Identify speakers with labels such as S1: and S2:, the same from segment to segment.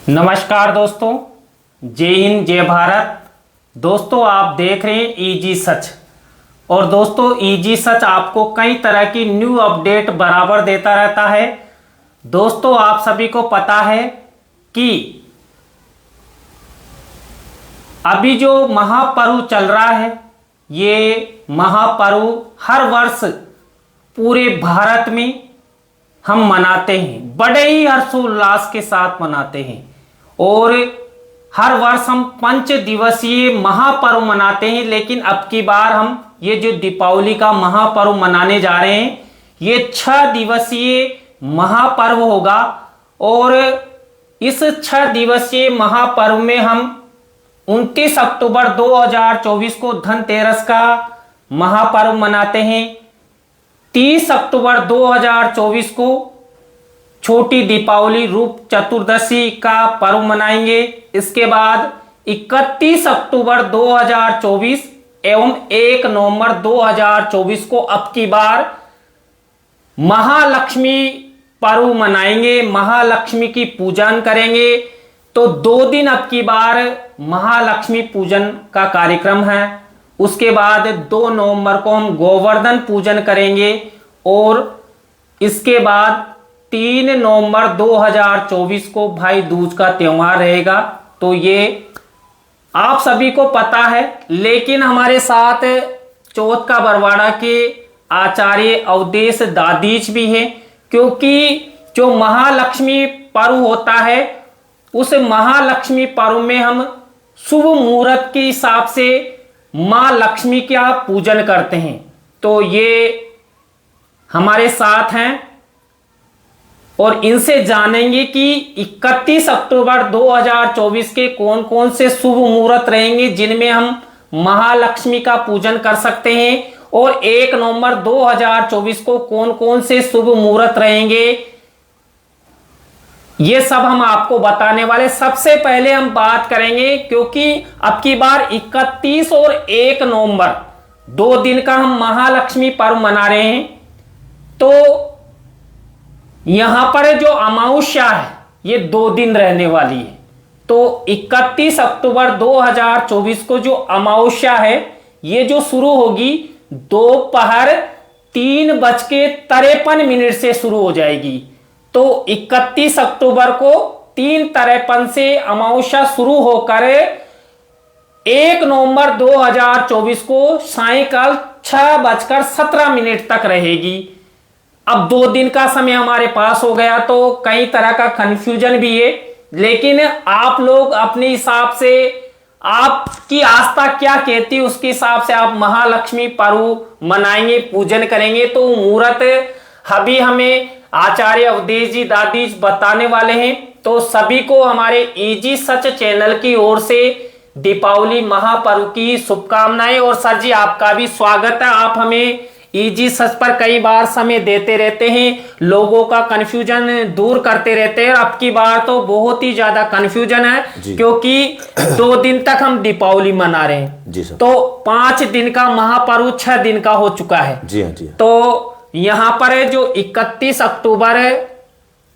S1: नमस्कार दोस्तों, जय हिंद जय भारत। दोस्तों आप देख रहे हैं इजी सच। और दोस्तों इजी सच आपको कई तरह की न्यू अपडेट बराबर देता रहता है। दोस्तों आप सभी को पता है कि अभी जो महापर्व चल रहा है, ये महापर्व हर वर्ष पूरे भारत में हम मनाते हैं, बड़े ही हर्षोल्लास के साथ मनाते हैं। और हर वर्ष हम 5 दिवसीय महापर्व मनाते हैं, लेकिन अब की बार हम ये जो दीपावली का महापर्व मनाने जा रहे हैं, ये 6 दिवसीय महापर्व होगा। और इस 6 दिवसीय महापर्व में हम 29 अक्टूबर 2024 को धनतेरस का महापर्व मनाते हैं। 30 अक्टूबर 2024 को छोटी दीपावली रूप चतुर्दशी का पर्व मनाएंगे। इसके बाद 31 अक्टूबर 2024 एवं 1 नवंबर 2024 को अब की बार महालक्ष्मी पर्व मनाएंगे, महालक्ष्मी की पूजन करेंगे। तो 2 दिन अब की बार महालक्ष्मी पूजन का कार्यक्रम है। उसके बाद 2 नवंबर को हम गोवर्धन पूजन करेंगे और इसके बाद 3 नवंबर 2024 को भाई दूज का त्योहार रहेगा। तो ये आप सभी को पता है, लेकिन हमारे साथ चौथ का बरवाड़ा के आचार्य अवधेश दादीज भी हैं, क्योंकि जो महालक्ष्मी पर्व होता है उस महालक्ष्मी पर्व में हम शुभ मुहूर्त के हिसाब से मां लक्ष्मी का पूजन करते हैं। तो ये हमारे साथ हैं और इनसे जानेंगे कि 31 अक्टूबर 2024 के कौन कौन से शुभ मुहूर्त रहेंगे जिनमें हम महालक्ष्मी का पूजन कर सकते हैं, और 1 नवंबर 2024 को कौन कौन से शुभ मुहूर्त रहेंगे, ये सब हम आपको बताने वाले। सबसे पहले हम बात करेंगे, क्योंकि अब की बार 31 और 1 नवंबर 2 दिन का हम महालक्ष्मी पर्व मना रहे हैं। तो यहां पर जो अमावस्या है ये 2 दिन रहने वाली है। तो 31 अक्टूबर 2024 को जो अमावस्या है ये जो शुरू होगी दोपहर 3:53 से शुरू हो जाएगी। तो 31 अक्टूबर को 3:53 से अमावस्या शुरू होकर 1 नवंबर 2024 को सायंकाल 6:17 तक रहेगी। अब 2 दिन का समय हमारे पास हो गया, तो कई तरह का कंफ्यूजन भी है, लेकिन आप लोग अपने हिसाब से आपकी आस्था क्या कहती है उसके हिसाब से आप महालक्ष्मी पर्व मनाएंगे, पूजन करेंगे। तो मुहूर्त अभी हमें आचार्य अवधेश जी दादीज बताने वाले हैं। तो सभी को हमारे इजी सच चैनल की ओर से दीपावली महापर्व की शुभकामनाएं। और सर जी आपका भी स्वागत है। आप हमें इजी सच पर कई बार समय देते रहते हैं, लोगों का कंफ्यूजन दूर करते रहते हैं। अब की बार तो बहुत ही ज्यादा कंफ्यूजन है, क्योंकि 2 दिन तक हम दीपावली मना रहे हैं जी सर। तो 5 दिन का महापर्व 6 दिन का हो चुका है जी हाँ जी। तो यहां पर है जो 31 अक्टूबर है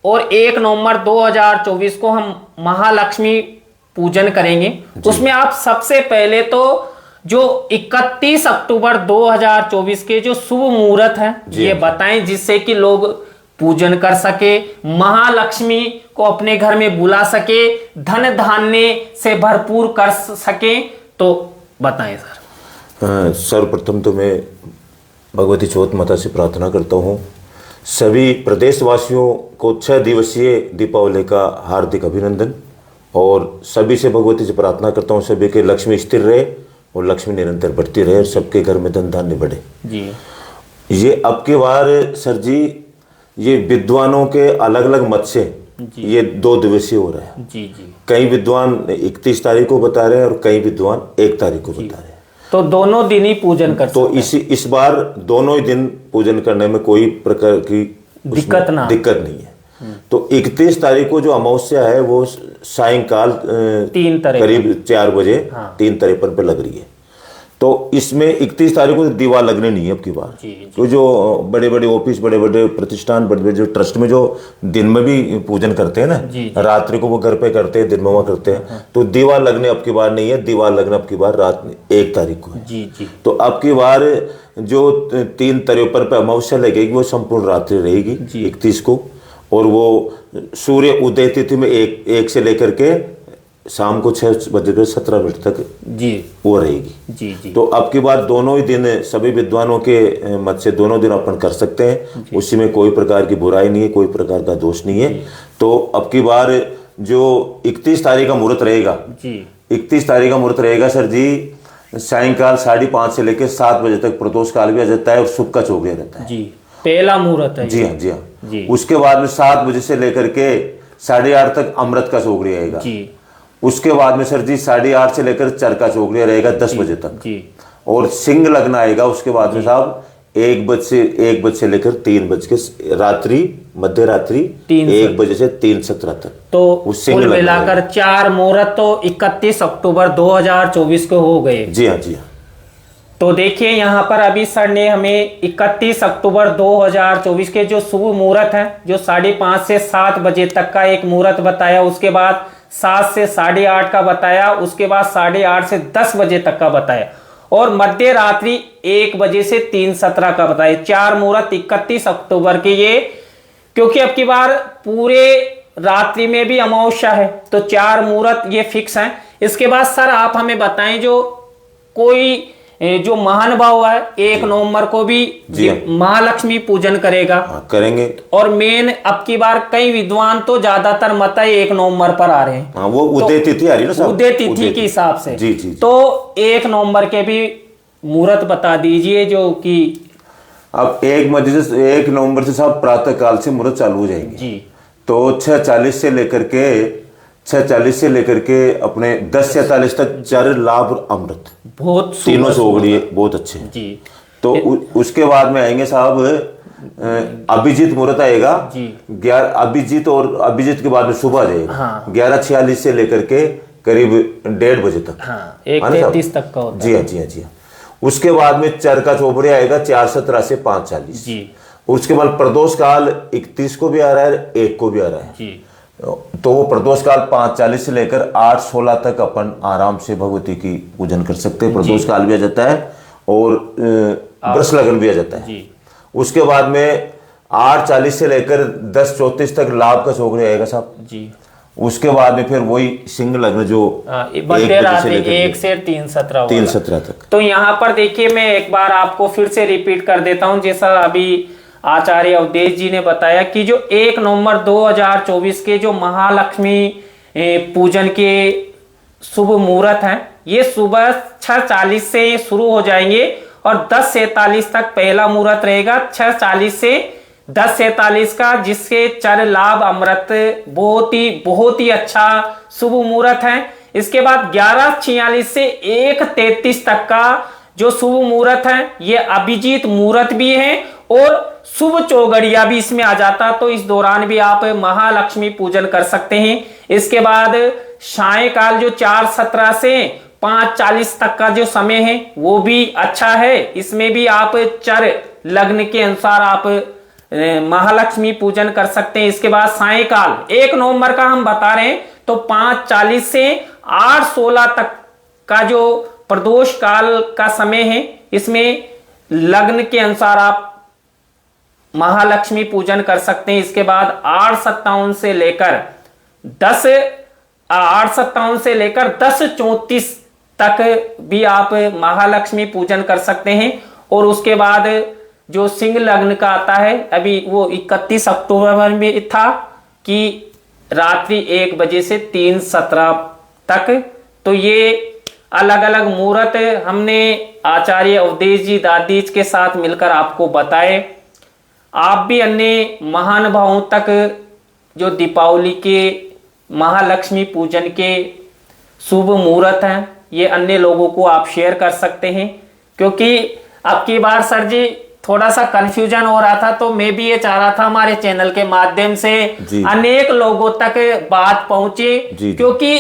S1: और 1 नवंबर 2024 को हम महालक्ष्मी पूजन करेंगे। उसमें आप सबसे पहले तो जो 31 अक्टूबर 2024 के जो शुभ मुहूर्त हैं ये बताएं, जिससे कि लोग पूजन कर सके, महालक्ष्मी को अपने घर में बुला सके, धन धान्य से भरपूर कर सके। तो बताएं सर।
S2: सर्वप्रथम तो मैं भगवती चौथ माता से प्रार्थना करता हूँ सभी प्रदेशवासियों को 6 दिवसीय दीपावली का हार्दिक अभिनंदन। और सभी से भगवती से प्रार्थना करता हूँ सभी के लक्ष्मी स्थिर रहे और लक्ष्मी निरंतर बढ़ती रहे और सबके घर में धन धान्य बढ़े जी। ये अब की बार सर जी ये विद्वानों के अलग अलग मत से ये 2 दिवसीय हो रहा है जी जी। कई विद्वान 31 तारीख को बता रहे हैं और कई विद्वान 1 तारीख को बता रहे हैं।
S1: तो दोनों दिन ही पूजन कर
S2: तो इस बार दोनों ही दिन पूजन करने में कोई प्रकार की दिक्कत नहीं है। तो 31 तारीख को जो अमावस्या है वो सायंकाल करीब 4 बजे 3:53 पे लग रही है। तो इसमें 31 तारीख को दीवार लगने नहीं है अब की बार।
S1: जी।
S2: तो जो बड़े बड़े ऑफिस, बड़े बड़े प्रतिष्ठान, बड़े बड़े जो ट्रस्ट में जो दिन में भी पूजन करते हैं ना,
S1: जी।
S2: रात्रि को वो घर पे करते हैं, दिन में वहाँ करते हैं, तो दीवार लगने अब की बार नहीं है। दीवार लगना अब की बार रात 1 तारीख को है।
S1: जी जी।
S2: तो अब की बार जो 3 तारीख पर अमावस्या लगेगी वो संपूर्ण रात्रि रहेगी 31 को, और वो सूर्य उदय तिथि में एक से लेकर के शाम को 6:17 तक
S1: जी
S2: वो रहेगी।
S1: जी जी।
S2: तो अब की बार दोनों ही दिन सभी विद्वानों के मत से दोनों दिन अपन कर सकते हैं, उसी में कोई प्रकार की बुराई नहीं है, कोई प्रकार का दोष नहीं है। तो अब की बार जो 31 तारीख का मुहूर्त रहेगा
S1: जी,
S2: 31 तारीख का मुहूर्त रहेगा सर जी, सायंकाल 5:30 से लेकर 7 बजे तक प्रदोष काल भी आ जाता है और शुभ का चौक रहता है
S1: जी। पहला मुहूर्त है।
S2: जी हाँ, जी
S1: जी।
S2: हाँ। उसके बाद में 7 बजे से लेकर के 8:30 तक अमृत का चौक रहेगा
S1: जी।
S2: उसके बाद में सर जी 8:30 से लेकर चरका चौकड़िया रहेगा 10 बजे तक
S1: जी।
S2: और सिंह लगना आएगा उसके बाद में साहब 1 बजे से लेकर 3 बज के रात्रि मध्य रात्रि 1 बजे से 3:17 तक।
S1: तो
S2: उससे
S1: कुल मिलाकर 4 मुहूर्त तो 31 अक्टूबर 2024 को हो गए।
S2: जी हाँ, जी हाँ।
S1: तो देखिए यहाँ पर अभी सर ने हमें 31 अक्टूबर 2024 के जो शुभ मुहूर्त है, जो 5:30 से 7 बजे तक का एक मुहूर्त बताया, उसके बाद 7 से 8:30 का बताया, उसके बाद 8:30 से 10 बजे तक का बताया, और मध्य रात्रि 1 बजे से 3:17 का बताया। 4 मुहूर्त 31 अक्टूबर के ये, क्योंकि अब की बार पूरे रात्रि में भी अमावस्या है, तो 4 मुहूर्त ये फिक्स हैं। इसके बाद सर आप हमें बताएं, जो कोई जो महानुभाव है 1 नवंबर को भी महालक्ष्मी पूजन करेगा,
S2: करेंगे।
S1: और मेन अब की बार कई विद्वान तो ज्यादातर मत 1 नवंबर पर आ रहे हैं।
S2: हाँ, वो उदय तिथि आ रही है ना साहब,
S1: उदय तिथि के हिसाब से।
S2: जी जी।
S1: तो 1 नवंबर के भी मुहूर्त बता दीजिए, जो कि
S2: अब 1 नवंबर से साहब प्रातः काल से मुहूर्त चालू हो जाएंगे
S1: जी।
S2: तो 6:40 से लेकर के अपने 10:43 तक चर लाभ अमृत
S1: बहुत
S2: तीनों सोगड़ी बहुत अच्छे हैं
S1: जी।
S2: तो उसके बाद में आएंगे साहब अभिजीत मुहूर्त आएगा
S1: जी।
S2: 11 अभिजीत के बाद में सुबह आ जाएगा।
S1: हाँ।
S2: 11:46 से लेकर के करीब 1:30 बजे तक।
S1: हाँ, 1:33 तक का होता है।
S2: जी हाँ, जी हाँ, जी हाँ। उसके बाद में चरका चौपड़े आएगा 4:17 से 5:40
S1: जी।
S2: उसके बाद प्रदोष काल 31 को भी आ रहा है, 1 को भी आ रहा है
S1: जी।
S2: तो वो प्रदोष काल 5:40 से लेकर 8:16 तक अपन आराम से भगवती की पूजन कर सकते हैं। प्रदोष काल भी आ जाता है और वृष लगन भी आ जाता है
S1: जी।
S2: उसके बाद में 8:40 से लेकर 10:34 तक लाभ का चौकड़ी आएगा साहब
S1: जी।
S2: उसके बाद में फिर वही सिंह लग्न जो
S1: मध्य रात्रि 1 से 3:17
S2: तक।
S1: तो यहाँ पर देखिए, मैं एक बार आपको फिर से रिपीट कर देता हूँ, जैसा अभी आचार्य अवधेश जी ने बताया कि जो 1 नवंबर 2024 के जो महालक्ष्मी पूजन के शुभ मुहूर्त हैं, ये सुबह 6:40 से शुरू हो जाएंगे और 10:47 तक पहला मुहूर्त रहेगा। 6:40 से 10:47 का, जिसके चर लाभ अमृत बहुत ही अच्छा शुभ मुहूर्त है। इसके बाद 11:46 से 1:33 तक का जो शुभ मुहूर्त है, ये अभिजीत मुहूर्त भी है और शुभ चौगड़िया भी इसमें आ जाता, तो इस दौरान भी आप महालक्ष्मी पूजन कर सकते हैं। इसके बाद सायंकाल जो 4:17 से 5:40 तक का जो समय है वो भी अच्छा है, इसमें भी आप चर लग्न के अनुसार आप महालक्ष्मी पूजन कर सकते हैं। इसके बाद सायंकाल 1 नवंबर का हम बता रहे हैं, तो 5:40 से 8:16 तक का जो प्रदोष काल का समय है, इसमें लग्न के अनुसार आप महालक्ष्मी पूजन कर सकते हैं। इसके बाद 8:57 से लेकर 10:34 तक भी आप महालक्ष्मी पूजन कर सकते हैं। और उसके बाद जो सिंह लग्न का आता है, अभी वो 31 अक्टूबर में था कि रात्रि 1 बजे से 3:17 तक। तो ये अलग अलग मुहूर्त हमने आचार्य अवधेश जी दादीज के साथ मिलकर आपको बताए। आप भी अन्य महानुभावों तक जो दीपावली के महालक्ष्मी पूजन के शुभ मुहूर्त हैं, ये अन्य लोगों को आप शेयर कर सकते हैं, क्योंकि अब की बार सर जी थोड़ा सा कंफ्यूजन हो रहा था, तो मैं भी ये चाह रहा था हमारे चैनल के माध्यम से अनेक लोगों तक बात पहुंचे, क्योंकि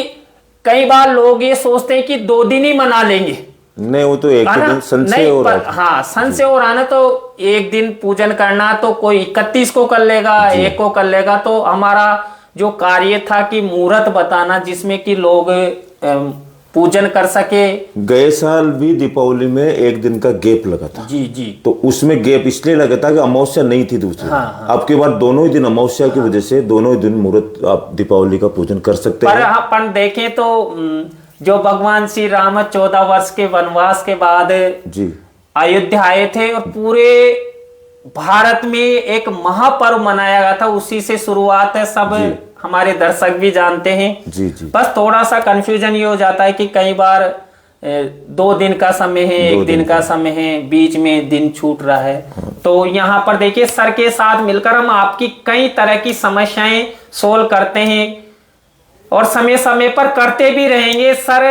S1: कई बार लोग ये सोचते हैं कि 2 दिन ही मना लेंगे,
S2: नहीं, वो तो एक दिन संशय हो रहा है।
S1: हाँ, संशय हो रहा है ना, तो एक दिन पूजन करना, तो कोई 31 को कर लेगा, 1 को कर लेगा। तो हमारा जो कार्य था कि मुहूर्त बताना जिसमें कि लोग पूजन कर सके।
S2: गए साल भी दीपावली में एक दिन का गैप लगा था।
S1: जी जी।
S2: तो उसमें गैप इसलिए लगा था कि अमावस्या नहीं थी दूसरी।
S1: हाँ।
S2: अब की बार दोनों ही दिन अमावस्या की वजह से दोनों ही दिन मुहूर्त आप दीपावली का पूजन कर सकते हैं।
S1: पर अपन देखें तो जो भगवान श्री राम 14 वर्ष के वनवास के बाद
S2: जी
S1: अयोध्या आए थे और पूरे भारत में एक महापर्व मनाया गया था, उसी से शुरुआत है, सब हमारे दर्शक भी जानते हैं।
S2: जी जी।
S1: बस थोड़ा सा कंफ्यूजन ये हो जाता है कि कई बार 2 दिन का समय है, 1 दिन का समय है, बीच में दिन छूट रहा है। तो यहाँ पर देखिए, सर के साथ मिलकर हम आपकी कई तरह की समस्याएं सोल्व करते हैं और समय समय पर करते भी रहेंगे। सर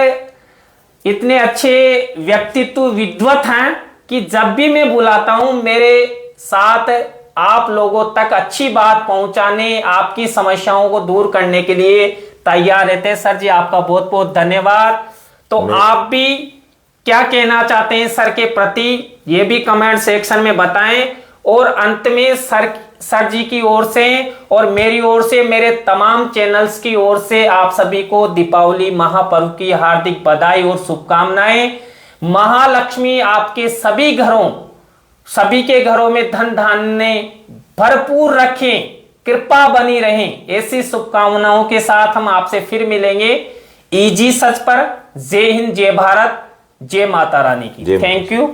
S1: इतने अच्छे व्यक्तित्व विद्वत हैं कि जब भी मैं बुलाता हूं मेरे साथ आप लोगों तक अच्छी बात पहुंचाने, आपकी समस्याओं को दूर करने के लिए तैयार रहते हैं। सर जी, आपका बहुत बहुत धन्यवाद। तो आप भी क्या कहना चाहते हैं सर के प्रति, ये भी कमेंट सेक्शन में बताएं। और अंत में सर जी की ओर से और मेरी ओर से, मेरे तमाम चैनल्स की ओर से आप सभी को दीपावली महापर्व की हार्दिक बधाई और शुभकामनाएं। महालक्ष्मी आपके सभी के घरों में धन धान्य भरपूर रखें, कृपा बनी रहें। ऐसी शुभकामनाओं के साथ हम आपसे फिर मिलेंगे इजी सच पर। जय हिंद, जय भारत, जय माता रानी की। Thank you.